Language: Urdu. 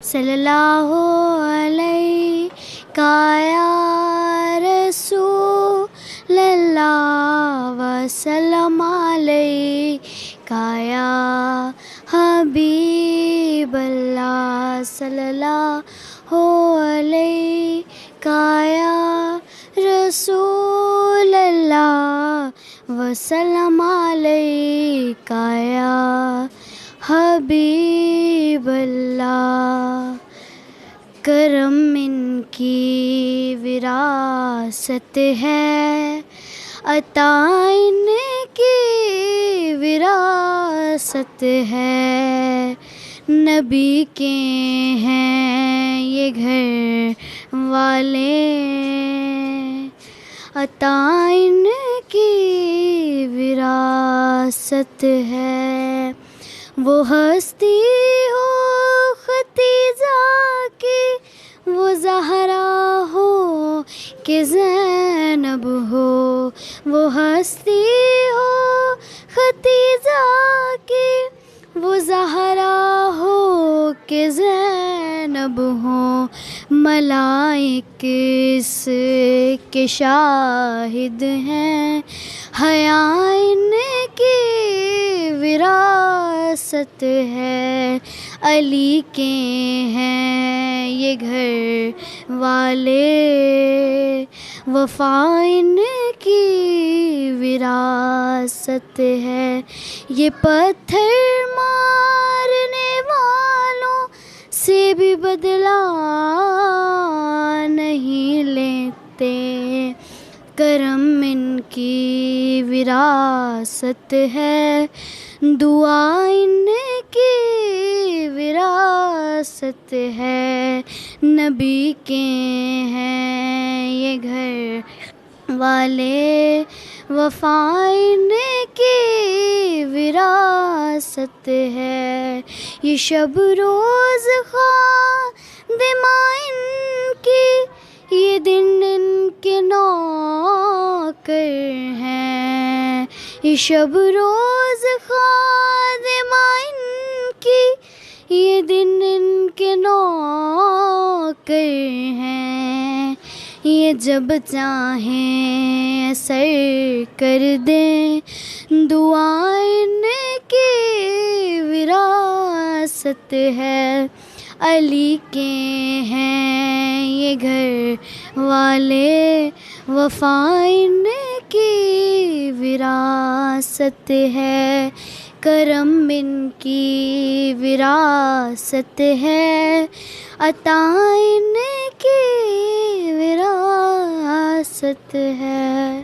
صلی اللہ علیہ یا رسول اللہ وسلم علیہ یا حبیب اللہ صلی اللہ علیہ یا رسول اللہ وسلم علیہ یا حبیب اللہ۔ کرم ان کی وراثت ہے، عطا ان کی وراثت ہے، نبی کے ہیں یہ گھر والے، عطا ان کی وراثت ہے۔ وہ ہستی ہو ختیجہ کی، وہ زہرا ہو کہ زینب ہو، وہ ہستی ہو ختیجہ کی، وہ زہرا ہو کہ زینب ہو، ملائک اس کے شاہد ہیں، حیا ان کی وراثت ہے، علی کے ہیں یہ گھر والے، وفا ان کی وراثت ہے۔ یہ پتھر مارنے والوں سے بھی بدلہ نہیں لیتے، کرم ان کی وراثت ہے، دعا ان کی وراثت ہے، نبی کے ہیں یہ گھر والے، وفا ان کی وراثت ہے۔ یہ شب روز خادمہ ان کی، یہ دن ان کے نوکر ہیں، یہ شب روز خادمہ ان کی، یہ دن ان کے نوکر ہیں، یہ جب چاہیں اثر کر دیں، دعا ان کی وراثت ہے، علی کے ہیں یہ گھر والے، وفا ان کی وراثت ہے، کرم ان کی وراثت ہے، عطا ان کی وراثت ہے۔